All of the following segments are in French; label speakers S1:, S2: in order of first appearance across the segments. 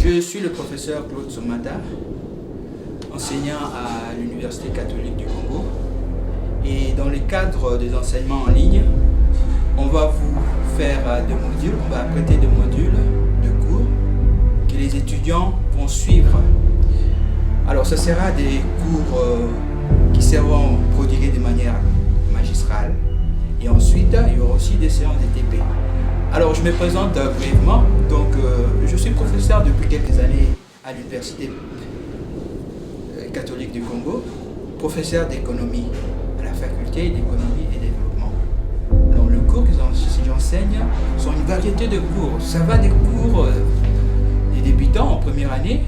S1: Je suis le professeur Claude Somata, enseignant à l'Université catholique du Congo. Et dans le cadre des enseignements en ligne, on va vous faire des modules, on va prêter des modules de cours que les étudiants vont suivre. Alors ce sera des cours qui seront prodigués de manière magistrale. Et ensuite, il y aura aussi des séances de TP. Alors je me présente brièvement. Donc je suis professeur depuis quelques années à l'Université catholique du Congo, professeur d'économie à la faculté d'économie et développement. Alors le cours que j'enseigne sont une variété de cours. Ça va des cours des débutants en première année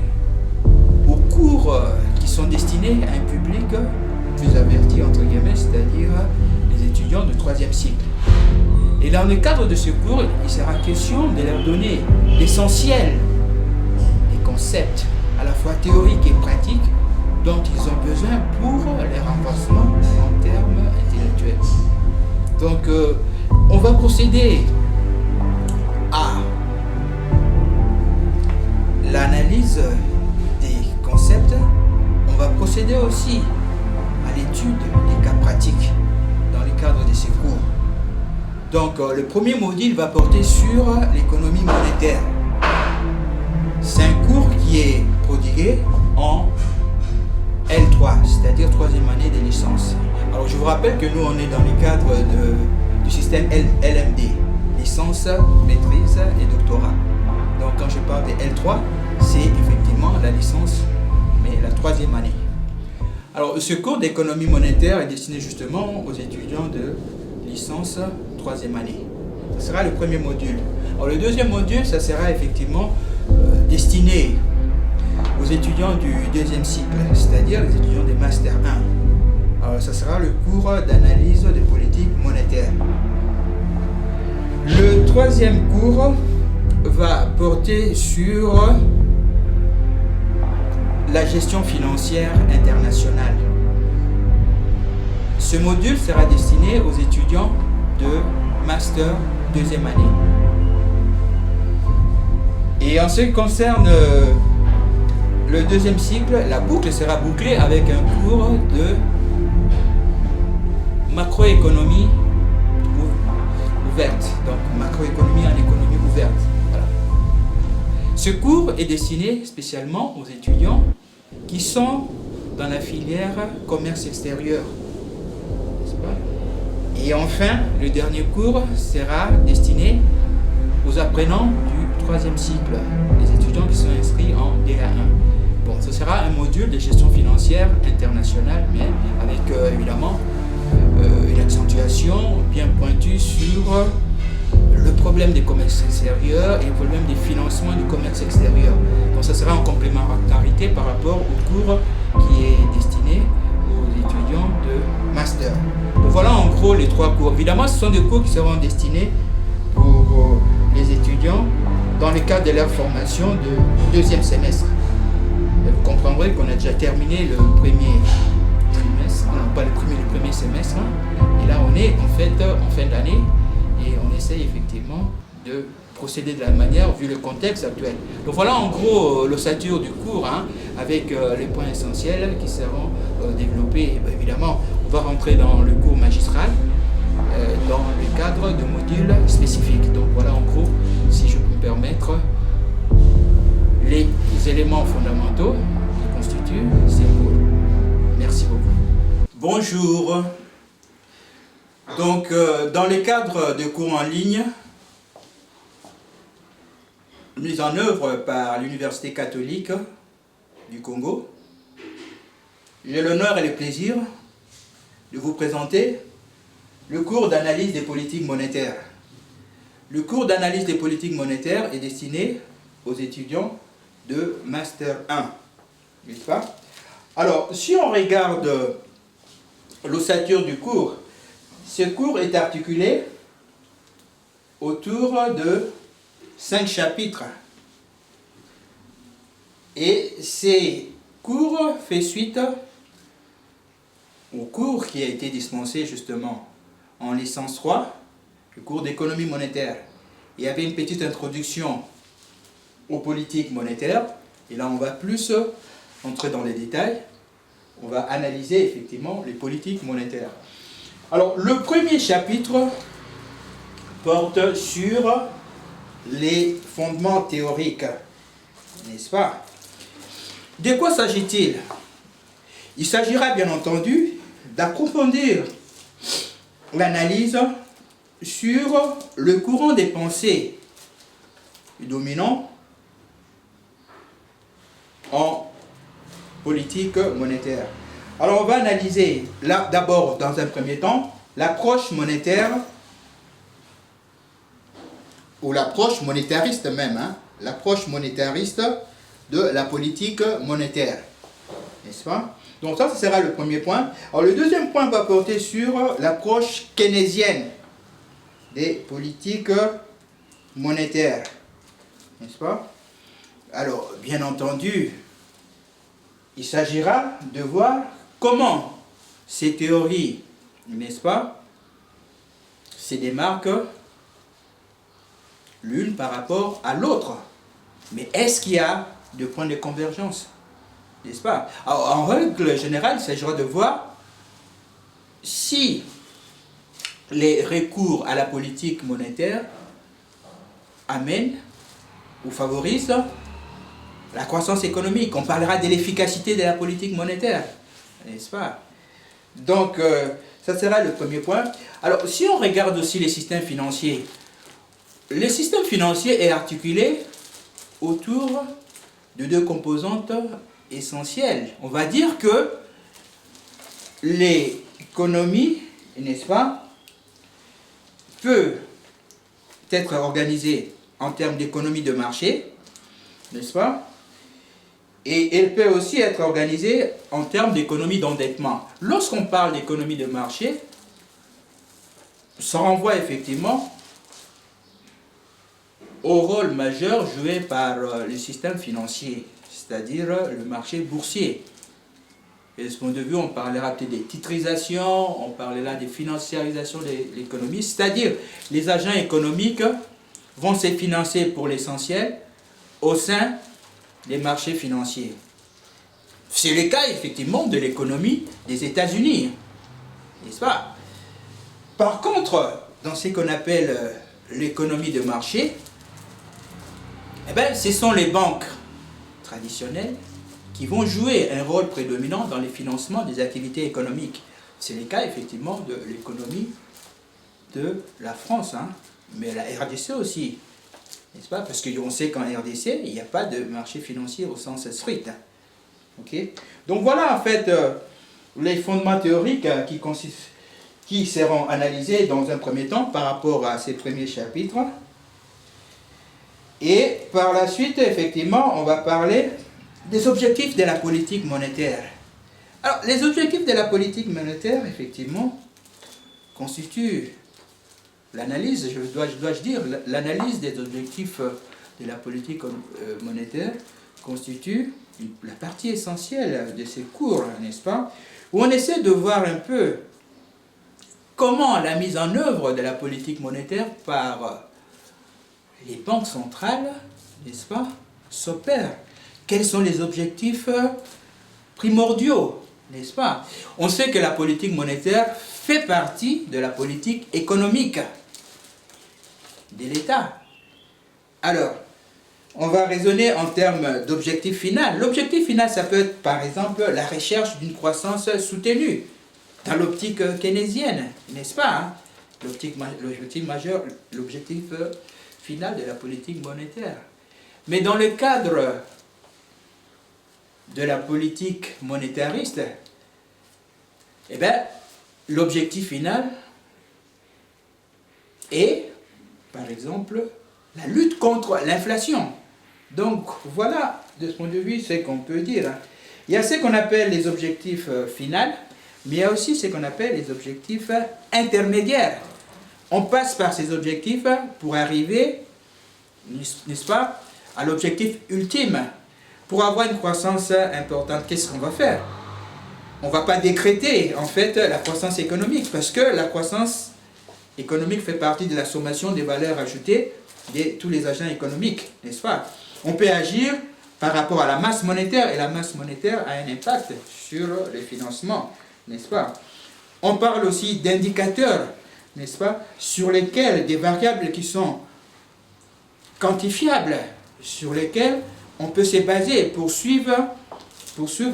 S1: aux cours qui sont destinés à un public plus averti entre guillemets, c'est-à-dire les étudiants de 3e cycle. Et dans le cadre de ce cours, il sera question de leur donner l'essentiel des concepts, à la fois théoriques et pratiques, dont ils ont besoin pour leur renforcement en termes intellectuels. Donc, on va procéder à l'analyse des concepts. On va procéder aussi à l'étude des cas pratiques dans le cadre de ces cours. Donc, le premier module va porter sur l'économie monétaire. C'est un cours qui est prodigué en L3, c'est-à-dire 3e année de licence. Alors, je vous rappelle que nous, on est dans le cadre du système LMD, licence, maîtrise et doctorat. Donc, quand je parle de L3, c'est effectivement la licence, mais la 3e année. Alors, ce cours d'économie monétaire est destiné justement aux étudiants de licence 3e année. Ce sera le premier module. Alors, le deuxième module, ça sera effectivement destiné aux étudiants du 2e cycle, c'est-à-dire les étudiants des Master 1. Alors, ça sera le cours d'analyse des politiques monétaires. Le 3e cours va porter sur la gestion financière internationale. Ce module sera destiné aux étudiants de Master 2e année. Et en ce qui concerne le 2e cycle, la boucle sera bouclée avec un cours de macroéconomie ouverte. Donc macroéconomie en économie ouverte. Voilà. Ce cours est destiné spécialement aux étudiants qui sont dans la filière commerce extérieur. Et enfin, le dernier cours sera destiné aux apprenants du 3e cycle, les étudiants qui sont inscrits en DA1. Bon, ce sera un module de gestion financière internationale, mais avec évidemment une accentuation bien pointue sur le problème des commerces extérieurs et le problème des financements du commerce extérieur. Donc, ça sera en complémentarité par rapport au cours qui est destiné aux étudiants de master. Donc, voilà en gros les 3 cours. Évidemment, ce sont des cours qui seront destinés pour les étudiants dans le cadre de leur formation de 2e semestre. Vous comprendrez qu'on a déjà terminé le premier trimestre, non pas le premier semestre, et là on est en fait en fin d'année et on essaye effectivement de procéder de la manière vu le contexte actuel. Donc voilà en gros l'ossature du cours, avec les points essentiels qui seront développés. Et évidemment, on va rentrer dans le cours magistral dans le cadre de modules spécifiques. Donc voilà en gros, si je peux me permettre, les éléments fondamentaux qui constituent ces cours. Merci beaucoup. Bonjour. Donc dans le cadre de cours en ligne mis en œuvre par l'Université catholique du Congo, j'ai l'honneur et le plaisir de vous présenter le cours d'analyse des politiques monétaires. Le cours d'analyse des politiques monétaires est destiné aux étudiants de Master 1, n'est-ce pas? Alors, si on regarde l'ossature du cours, ce cours est articulé autour de 5 chapitres. Et ces cours fait suite au cours qui a été dispensé justement en licence 3, le cours d'économie monétaire. Il y avait une petite introduction aux politiques monétaires. Et là, on va plus entrer dans les détails. On va analyser effectivement les politiques monétaires. Alors, le premier chapitre porte sur les fondements théoriques, n'est-ce pas? De quoi s'agit-il? Il s'agira bien entendu d'approfondir l'analyse sur le courant des pensées dominant en politique monétaire. Alors on va analyser là d'abord dans un premier temps l'approche monétaire ou l'approche monétariste même, hein, l'approche monétariste de la politique monétaire, n'est-ce pas? Donc ça, ce sera le premier point. Alors le deuxième point va porter sur l'approche keynésienne des politiques monétaires, n'est-ce pas? Alors, bien entendu, il s'agira de voir comment ces théories, n'est-ce pas, se démarquent l'une par rapport à l'autre. Mais est-ce qu'il y a des points de convergence, n'est-ce pas? Alors, en règle générale, il s'agira de voir si les recours à la politique monétaire amènent ou favorisent la croissance économique. On parlera de l'efficacité de la politique monétaire, n'est-ce pas? Donc, ça sera le premier point. Alors, si on regarde aussi les systèmes financiers, le système financier est articulé autour de deux composantes essentielles. On va dire que l'économie, n'est-ce pas, peut être organisée en termes d'économie de marché, n'est-ce pas? Et elle peut aussi être organisée en termes d'économie d'endettement. Lorsqu'on parle d'économie de marché, ça renvoie effectivement au rôle majeur joué par le système financier, c'est-à-dire le marché boursier. Et de ce point de vue, on parlera peut-être des titrisations, on parlera des financiarisations de l'économie, c'est-à-dire les agents économiques vont se financer pour l'essentiel au sein des marchés financiers. C'est le cas effectivement de l'économie des États-Unis, n'est-ce pas? Par contre, dans ce qu'on appelle l'économie de marché, eh bien, ce sont les banques traditionnelles qui vont jouer un rôle prédominant dans le financement des activités économiques. C'est le cas effectivement de l'économie de la France, hein, mais la RDC aussi, n'est-ce pas? Parce qu'on sait qu'en RDC, il n'y a pas de marché financier au sens strict. Okay? Donc voilà en fait les fondements théoriques qui seront analysés dans un premier temps par rapport à ces premiers chapitres. Et par la suite, effectivement, on va parler des objectifs de la politique monétaire. Alors, les objectifs de la politique monétaire, effectivement, constituent l'analyse, dois-je dire, l'analyse des objectifs de la politique monétaire constitue la partie essentielle de ces cours, n'est-ce pas? Où on essaie de voir un peu comment la mise en œuvre de la politique monétaire par les banques centrales, n'est-ce pas, s'opère. Quels sont les objectifs primordiaux, n'est-ce pas? On sait que la politique monétaire fait partie de la politique économique de l'État. Alors, on va raisonner en termes d'objectif final. L'objectif final, ça peut être par exemple la recherche d'une croissance soutenue dans l'optique keynésienne, n'est-ce pas, hein? L'objectif majeur, l'objectif final de la politique monétaire. Mais dans le cadre de la politique monétariste, eh bien, l'objectif final est, par exemple, la lutte contre l'inflation. Donc, voilà, de ce point de vue, ce qu'on peut dire. Il y a ce qu'on appelle les objectifs finaux, mais il y a aussi ce qu'on appelle les objectifs intermédiaires. On passe par ces objectifs pour arriver, n'est-ce pas, à l'objectif ultime. Pour avoir une croissance importante, qu'est-ce qu'on va faire? On ne va pas décréter, en fait, la croissance économique, parce que la croissance économique fait partie de la sommation des valeurs ajoutées de tous les agents économiques, n'est-ce pas? On peut agir par rapport à la masse monétaire, et la masse monétaire a un impact sur les financements, n'est-ce pas? On parle aussi d'indicateurs, n'est-ce pas, sur lesquels, des variables qui sont quantifiables, sur lesquelles on peut se baser pour suivre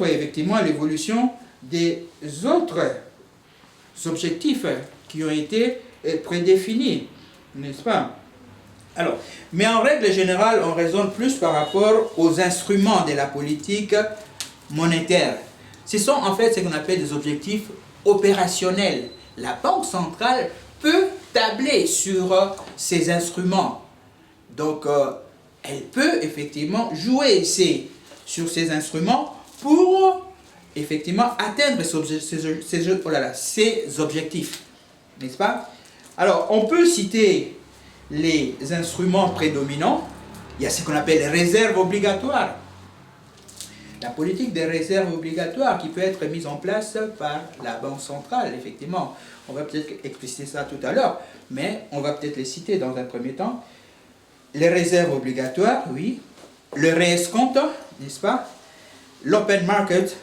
S1: effectivement l'évolution des autres objectifs qui ont été prédéfinis, n'est-ce pas? Alors, mais en règle générale, on raisonne plus par rapport aux instruments de la politique monétaire. Ce sont en fait ce qu'on appelle des objectifs opérationnels. La Banque centrale peut tabler sur ces instruments. Donc, elle peut effectivement jouer sur ces instruments pour effectivement atteindre ces objectifs. N'est-ce pas? Alors, on peut citer les instruments prédominants. Il y a ce qu'on appelle les réserves obligatoires. La politique des réserves obligatoires qui peut être mise en place par la Banque centrale, effectivement. On va peut-être expliciter ça tout à l'heure, mais on va peut-être les citer dans un premier temps. Les réserves obligatoires, oui. Le réescompte, n'est-ce pas? L'open market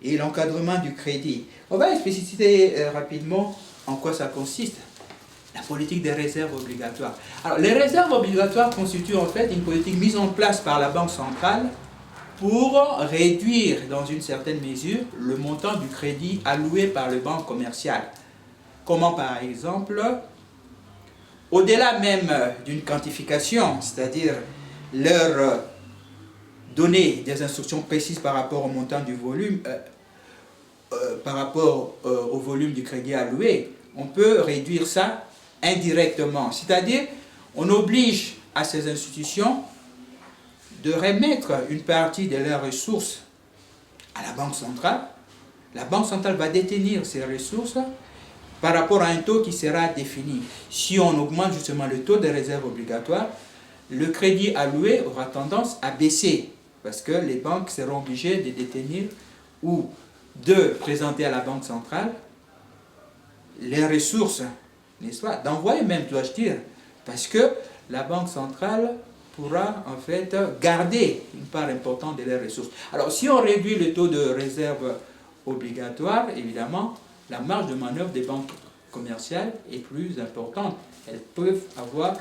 S1: et l'encadrement du crédit. On va expliciter rapidement en quoi ça consiste. La politique des réserves obligatoires. Alors, les réserves obligatoires constituent en fait une politique mise en place par la Banque centrale pour réduire dans une certaine mesure le montant du crédit alloué par les banques commerciales. Comment par exemple, au-delà même d'une quantification, c'est-à-dire leur donner des instructions précises par rapport au montant du volume, par rapport au volume du crédit alloué, on peut réduire ça indirectement. C'est-à-dire, on oblige à ces institutions de remettre une partie de leurs ressources à la Banque centrale. La Banque centrale va détenir ces ressources par rapport à un taux qui sera défini. Si on augmente justement le taux de réserve obligatoire, le crédit alloué aura tendance à baisser parce que les banques seront obligées de détenir ou de présenter à la Banque centrale les ressources, n'est-ce pas, d'envoyer même, dois-je dire, parce que la Banque centrale pourra en fait garder une part importante de leurs ressources. Alors si on réduit le taux de réserve obligatoire, évidemment, la marge de manœuvre des banques commerciales est plus importante. Elles peuvent avoir,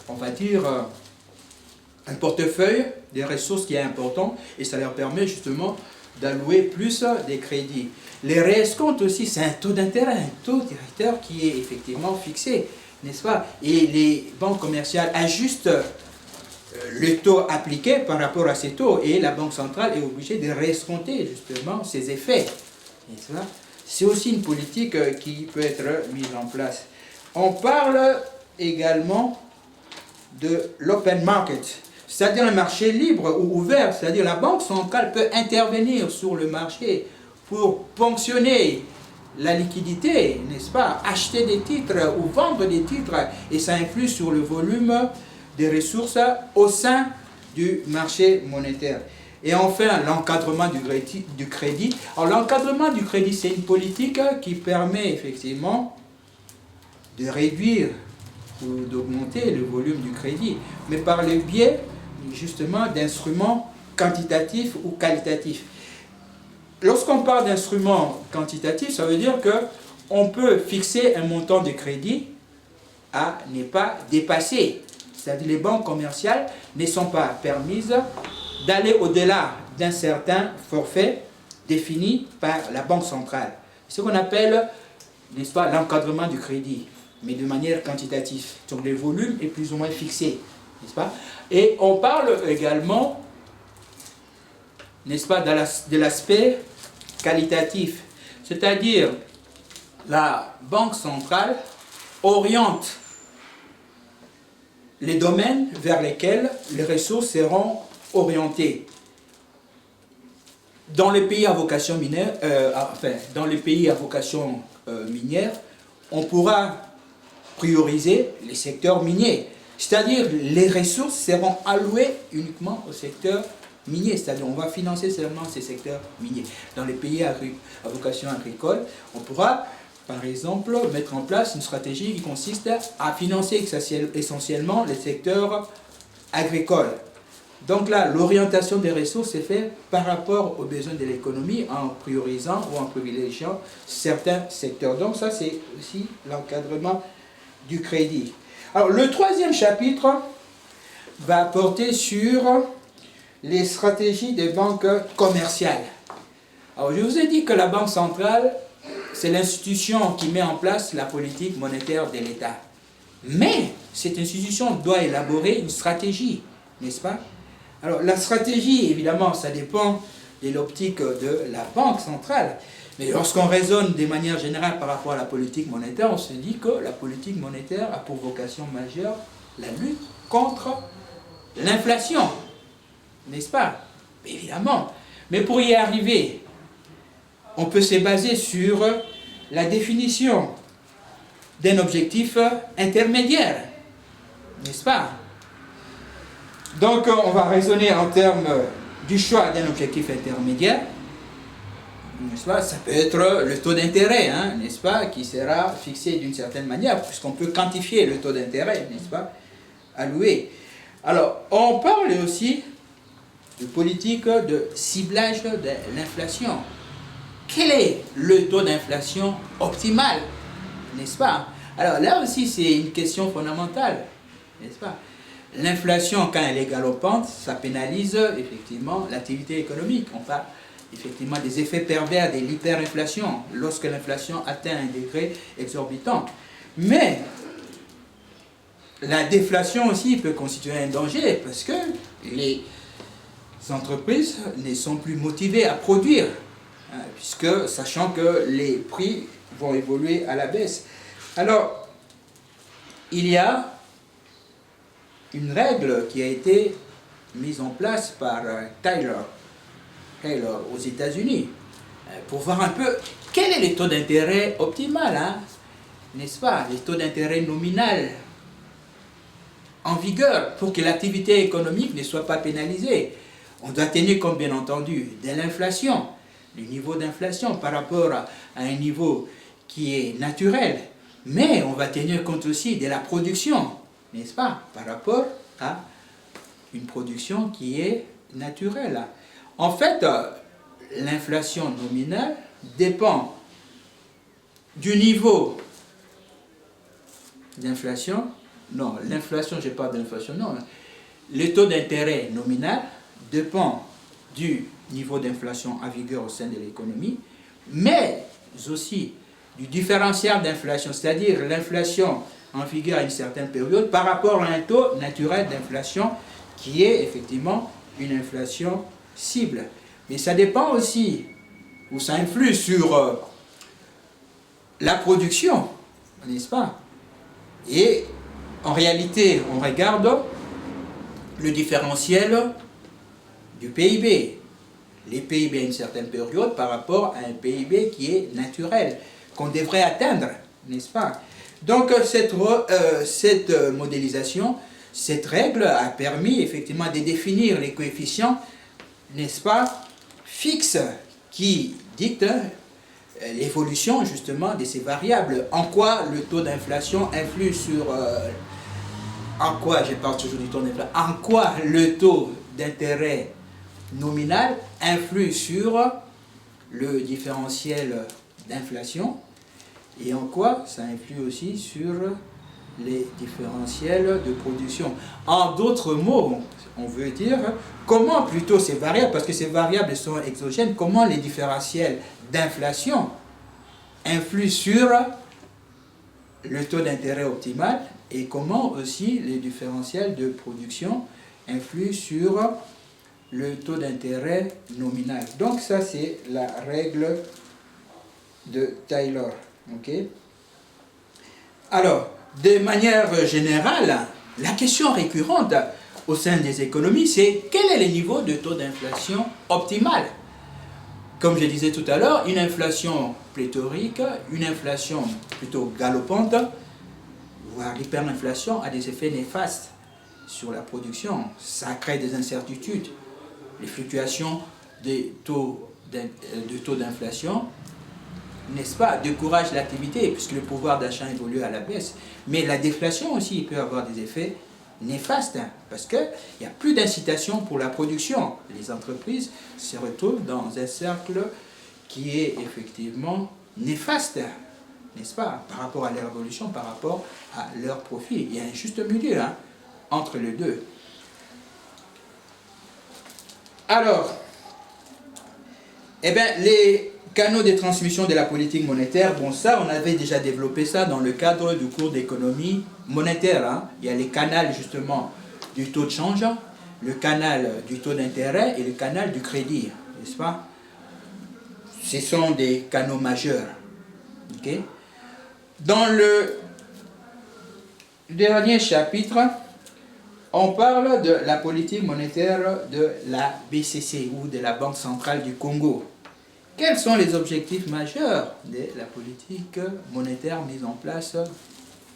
S1: on va dire, un portefeuille des ressources qui est important et ça leur permet justement d'allouer plus des crédits. Les réescomptes aussi, c'est un taux d'intérêt, un taux directeur qui est effectivement fixé, n'est-ce pas? Et les banques commerciales ajustent le taux appliqué par rapport à ces taux et la Banque centrale est obligée de réescompter justement ces effets, n'est-ce pas? C'est aussi une politique qui peut être mise en place. On parle également de l'open market, c'est-à-dire un marché libre ou ouvert, c'est-à-dire la Banque centrale peut intervenir sur le marché pour ponctionner la liquidité, n'est-ce pas, acheter des titres ou vendre des titres, et ça influe sur le volume des ressources au sein du marché monétaire. Et enfin, l'encadrement du crédit. Alors, l'encadrement du crédit, c'est une politique qui permet effectivement de réduire ou d'augmenter le volume du crédit, mais par le biais justement d'instruments quantitatifs ou qualitatifs. Lorsqu'on parle d'instruments quantitatifs, ça veut dire qu'on peut fixer un montant de crédit à ne pas dépasser. C'est-à-dire les banques commerciales ne sont pas permises d'aller au-delà d'un certain forfait défini par la Banque centrale. C'est ce qu'on appelle, n'est-ce pas, l'encadrement du crédit, mais de manière quantitative. Donc le volume est plus ou moins fixé, n'est-ce pas? Et on parle également, n'est-ce pas, de l'aspect qualitatif. C'est-à-dire, la Banque centrale oriente les domaines vers lesquels les ressources seront orientées. Dans les pays à vocation minière, minière, on pourra prioriser les secteurs miniers. C'est-à-dire les ressources seront allouées uniquement au secteur minier. C'est-à-dire on va financer seulement ces secteurs miniers. Dans les pays à vocation agricole, on pourra par exemple mettre en place une stratégie qui consiste à financer essentiellement les secteurs agricoles. Donc là, l'orientation des ressources est faite par rapport aux besoins de l'économie en priorisant ou en privilégiant certains secteurs. Donc ça, c'est aussi l'encadrement du crédit. Alors, le troisième chapitre va porter sur les stratégies des banques commerciales. Alors, je vous ai dit que la Banque centrale, c'est l'institution qui met en place la politique monétaire de l'État. Mais cette institution doit élaborer une stratégie, n'est-ce pas? Alors, la stratégie, évidemment, ça dépend de l'optique de la Banque centrale. Mais lorsqu'on raisonne de manière générale par rapport à la politique monétaire, on se dit que la politique monétaire a pour vocation majeure la lutte contre l'inflation, n'est-ce pas? Évidemment. Mais pour y arriver, on peut se baser sur la définition d'un objectif intermédiaire, n'est-ce pas? Donc, on va raisonner en termes du choix d'un objectif intermédiaire, n'est-ce pas? Ça peut être le taux d'intérêt, hein, n'est-ce pas, qui sera fixé d'une certaine manière, puisqu'on peut quantifier le taux d'intérêt, n'est-ce pas, alloué. Alors, on parle aussi de politique de ciblage de l'inflation. Quel est le taux d'inflation optimal, n'est-ce pas? Alors là aussi, c'est une question fondamentale, n'est-ce pas? L'inflation, quand elle est galopante, ça pénalise effectivement l'activité économique. On parle effectivement des effets pervers de l'hyperinflation, lorsque l'inflation atteint un degré exorbitant. Mais la déflation aussi peut constituer un danger, parce que les entreprises ne sont plus motivées à produire, hein, puisque sachant que les prix vont évoluer à la baisse. Alors, il y a une règle qui a été mise en place par Taylor aux États-Unis, pour voir un peu quel est le taux d'intérêt optimal, hein, n'est-ce pas, les taux d'intérêt nominal en vigueur pour que l'activité économique ne soit pas pénalisée. On doit tenir compte, bien entendu, de l'inflation, du niveau d'inflation par rapport à un niveau qui est naturel, mais on va tenir compte aussi de la production, n'est-ce pas, par rapport à une production qui est naturelle. En fait, l'inflation nominale dépend du niveau d'inflation. Non, l'inflation, je parle d'inflation, non. Le taux d'intérêt nominal dépend du niveau d'inflation en vigueur au sein de l'économie, mais aussi du différentiel d'inflation, c'est-à-dire l'inflation en vigueur à une certaine période par rapport à un taux naturel d'inflation qui est effectivement une inflation cible. Mais ça dépend aussi, ou ça influe sur la production, n'est-ce pas? Et en réalité, on regarde le différentiel du PIB. Les PIB à une certaine période par rapport à un PIB qui est naturel, qu'on devrait atteindre, n'est-ce pas? Donc cette modélisation, cette règle a permis effectivement de définir les coefficients, n'est-ce pas, fixes qui dictent l'évolution justement de ces variables. En quoi le taux d'inflation influe sur... en quoi, je parle toujours du taux d'inflation, en quoi le taux d'intérêt nominal influe sur le différentiel d'inflation et en quoi ça influe aussi sur les différentiels de production. En d'autres mots, on veut dire comment plutôt ces variables, parce que ces variables sont exogènes, comment les différentiels d'inflation influent sur le taux d'intérêt optimal et comment aussi les différentiels de production influent sur le taux d'intérêt nominal. Donc ça c'est la règle de Taylor. Okay? Alors, de manière générale, la question récurrente au sein des économies, c'est quel est le niveau de taux d'inflation optimal? Comme je disais tout à l'heure, une inflation pléthorique, une inflation plutôt galopante, voire l'hyperinflation a des effets néfastes sur la production. Ça crée des incertitudes. Les fluctuations des taux d'inflation, n'est-ce pas, découragent l'activité puisque le pouvoir d'achat évolue à la baisse. Mais la déflation aussi peut avoir des effets néfaste, parce qu'il n'y a plus d'incitation pour la production. Les entreprises se retrouvent dans un cercle qui est effectivement néfaste, n'est-ce pas, par rapport à leur évolution, par rapport à leur profit. Il y a un juste milieu entre les deux. Alors, eh bien, les canaux de transmission de la politique monétaire, bon ça, on avait déjà développé ça dans le cadre du cours d'économie monétaire. Il y a les canaux justement du taux de change, le canal du taux d'intérêt et le canal du crédit, n'est-ce pas? Ce sont des canaux majeurs. Okay? Dans le dernier chapitre, on parle de la politique monétaire de la BCC ou de la Banque centrale du Congo. Quels sont les objectifs majeurs de la politique monétaire mise en place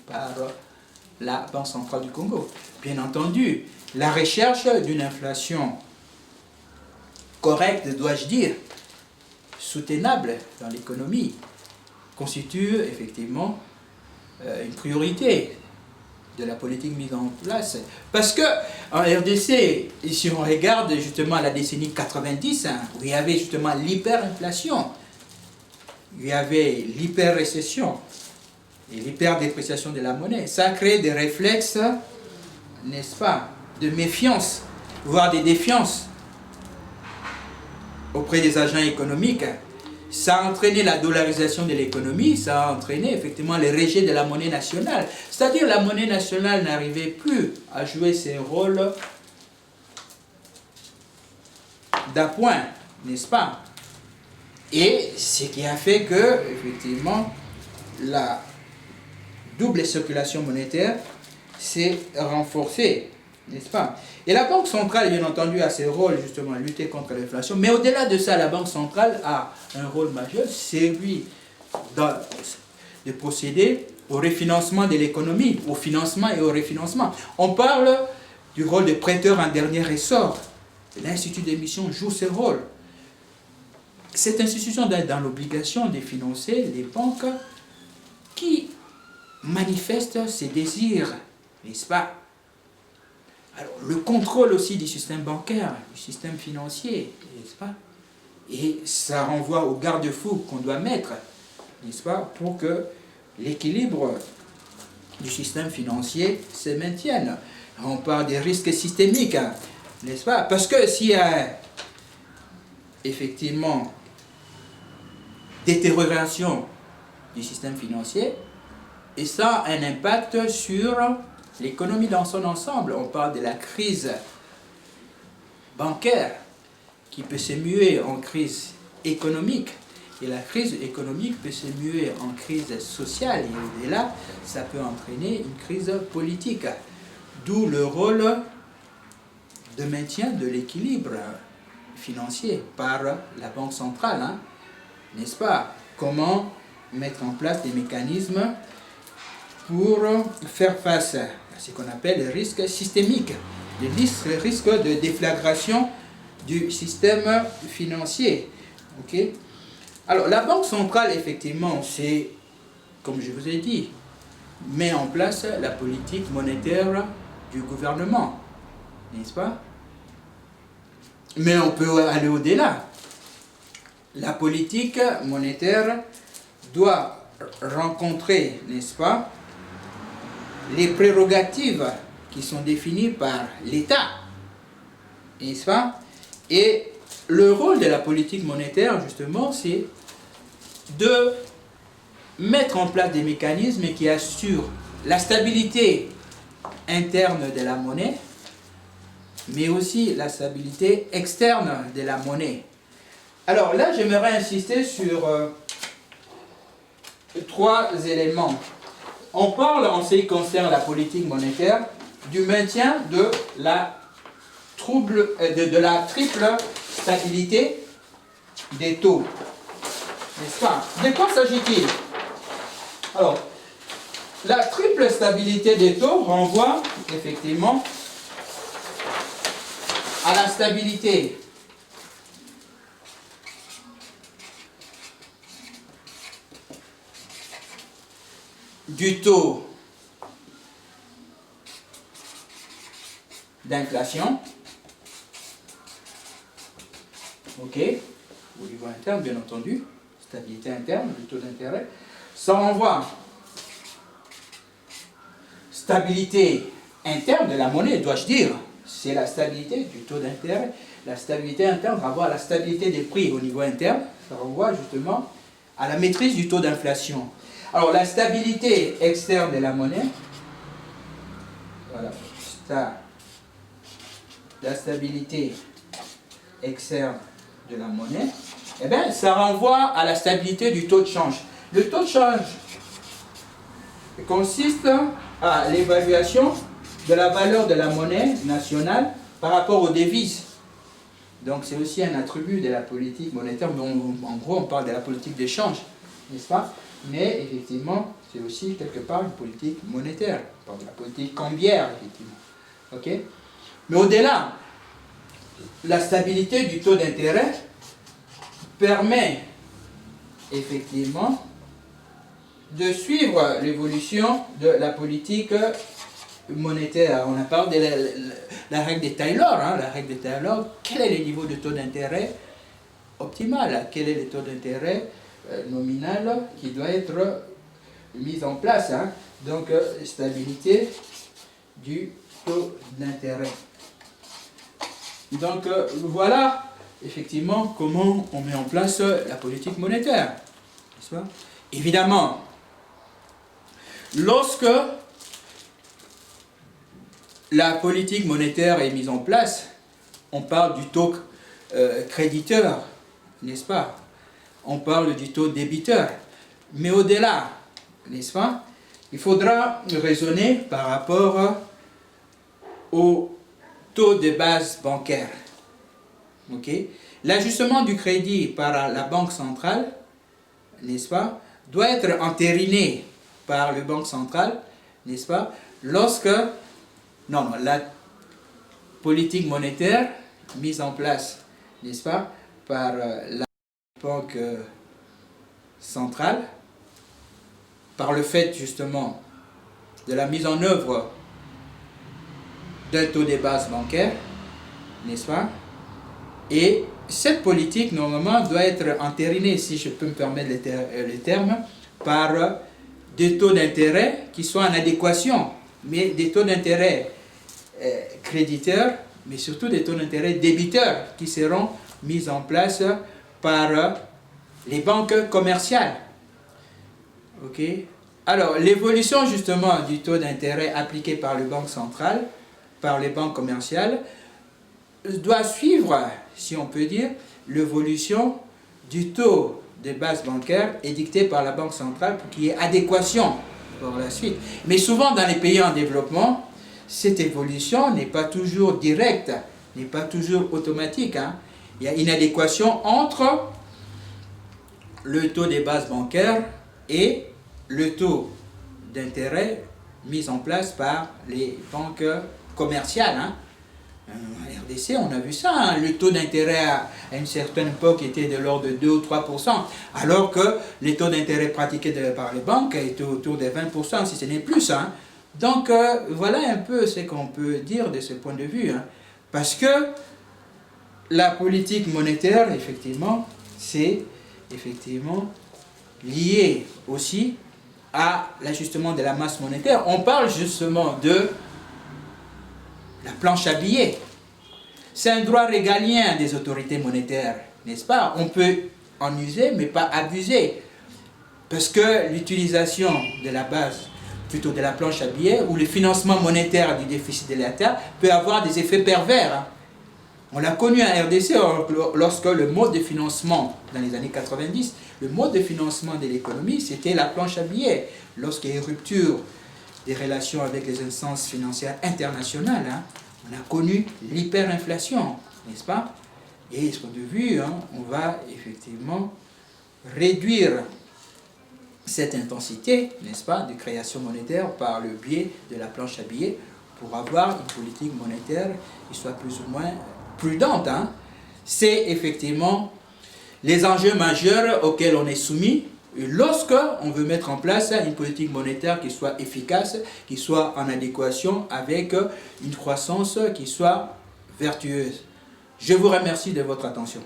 S1: par la Banque centrale du Congo? Bien entendu, la recherche d'une inflation correcte, dois-je dire, soutenable dans l'économie, constitue effectivement une priorité de la politique mise en place. Parce que en RDC, si on regarde justement la décennie 90, où il y avait justement l'hyperinflation, il y avait l'hyperrécession et l'hyperdépréciation de la monnaie, ça a créé des réflexes, n'est-ce pas, de méfiance, voire des défiances auprès des agents économiques. Ça a entraîné la dollarisation de l'économie, ça a entraîné effectivement le rejet de la monnaie nationale. C'est-à-dire la monnaie nationale n'arrivait plus à jouer ses rôles d'appoint, n'est-ce pas? Et ce qui a fait que, effectivement, la double circulation monétaire s'est renforcée, n'est-ce pas? Et la Banque centrale, bien entendu, a ses rôles justement à lutter contre l'inflation, mais au-delà de ça, la Banque centrale a un rôle majeur, c'est lui de procéder au refinancement de l'économie, au financement et au refinancement. On parle du rôle de prêteur en dernier ressort. L'Institut d'émission joue ce rôle. Cette institution est dans l'obligation de financer les banques qui manifestent ses désirs, n'est-ce pas? Alors, le contrôle aussi du système bancaire, du système financier, n'est-ce pas? Et ça renvoie aux garde-fous qu'on doit mettre, n'est-ce pas, pour que l'équilibre du système financier se maintienne. On parle des risques systémiques, n'est-ce pas? Parce que s'il y a effectivement détérioration du système financier, et ça a un impact sur l'économie dans son ensemble. On parle de la crise bancaire qui peut se muer en crise économique. Et la crise économique peut se muer en crise sociale. Et au-delà, ça peut entraîner une crise politique. D'où le rôle de maintien de l'équilibre financier par la Banque centrale. N'est-ce pas? Comment mettre en place des mécanismes pour faire face à ce qu'on appelle les risques systémiques, les risques de déflagration du système financier. Okay? Alors, la Banque centrale, effectivement, c'est, comme je vous ai dit, met en place la politique monétaire du gouvernement, n'est-ce pas? Mais on peut aller au-delà. La politique monétaire doit rencontrer, n'est-ce pas, les prérogatives qui sont définies par l'État, n'est-ce pas? Et le rôle de la politique monétaire, justement, c'est de mettre en place des mécanismes qui assurent la stabilité interne de la monnaie, mais aussi la stabilité externe de la monnaie. Alors là, j'aimerais insister sur trois éléments. On parle, en ce qui concerne la politique monétaire, du maintien de la triple stabilité des taux. N'est-ce pas? De quoi s'agit-il? Alors, la triple stabilité des taux renvoie effectivement à la stabilité du taux d'inflation. OK. Au niveau interne, bien entendu. Stabilité interne, du taux d'intérêt. Ça renvoie stabilité interne de la monnaie, dois-je dire. C'est la stabilité du taux d'intérêt. La stabilité interne renvoie à la stabilité des prix au niveau interne. Ça renvoie justement à la maîtrise du taux d'inflation. Alors, la stabilité externe de la monnaie, voilà, la stabilité externe de la monnaie, eh bien, ça renvoie à la stabilité du taux de change. Le taux de change consiste à l'évaluation de la valeur de la monnaie nationale par rapport aux devises. Donc c'est aussi un attribut de la politique monétaire, mais en gros on parle de la politique d'échange, n'est-ce pas? Mais effectivement, c'est aussi quelque part une politique monétaire, on parle de la politique cambiaire, effectivement. Ok? Mais au-delà, la stabilité du taux d'intérêt permet effectivement de suivre l'évolution de la politique monétaire. On a parlé de la règle de Taylor. La règle de Taylor, quel est le niveau de taux d'intérêt optimal? Quel est le taux d'intérêt nominal qui doit être mis en place? Donc, stabilité du taux d'intérêt. Donc, voilà effectivement comment on met en place la politique monétaire. Évidemment, lorsque la politique monétaire est mise en place, on parle du taux créditeur, n'est-ce pas? On parle du taux débiteur. Mais au-delà, n'est-ce pas? Il faudra raisonner par rapport au taux de base bancaire. Ok? L'ajustement du crédit par la Banque centrale, n'est-ce pas, doit être entériné par la Banque centrale, n'est-ce pas, lorsque la politique monétaire mise en place, n'est-ce pas, par la Banque centrale, par le fait justement de la mise en œuvre d'un taux de base bancaire, n'est-ce pas, et cette politique normalement doit être entérinée, si je peux me permettre le terme, par des taux d'intérêt qui soient en adéquation, mais des taux d'intérêt créditeurs, mais surtout des taux d'intérêt débiteurs qui seront mis en place par les banques commerciales. Ok? Alors, l'évolution justement du taux d'intérêt appliqué par les banques centrales, par les banques commerciales, doit suivre, si on peut dire, l'évolution du taux de base bancaire édicté par la Banque centrale pour qu'il y ait adéquation pour la suite. Mais souvent dans les pays en développement, cette évolution n'est pas toujours directe, n'est pas toujours automatique. Il y a une adéquation entre le taux de base bancaire et le taux d'intérêt mis en place par les banques commerciales. En RDC, on a vu ça, le taux d'intérêt à une certaine époque était de l'ordre de 2 ou 3%, alors que les taux d'intérêt pratiqués par les banques étaient autour de 20%, si ce n'est plus. Donc, voilà un peu ce qu'on peut dire de ce point de vue. Parce que la politique monétaire, effectivement, c'est effectivement lié aussi à l'ajustement de la masse monétaire. On parle justement de la planche à billets. C'est un droit régalien des autorités monétaires, n'est-ce pas? On peut en user, mais pas abuser. Parce que l'utilisation de la base, plutôt de la planche à billets, ou le financement monétaire du déficit de l'État peut avoir des effets pervers. On l'a connu en RDC lorsque le mode de financement, dans les années 90, le mode de financement de l'économie, c'était la planche à billets. Lorsqu'il y a eu rupture des relations avec les instances financières internationales, on a connu l'hyperinflation, n'est-ce pas? Et ce qu'on a vu, on va effectivement réduire cette intensité, n'est-ce pas, de création monétaire par le biais de la planche à billets pour avoir une politique monétaire qui soit plus ou moins prudente. C'est effectivement les enjeux majeurs auxquels on est soumis lorsque on veut mettre en place une politique monétaire qui soit efficace, qui soit en adéquation avec une croissance qui soit vertueuse. Je vous remercie de votre attention.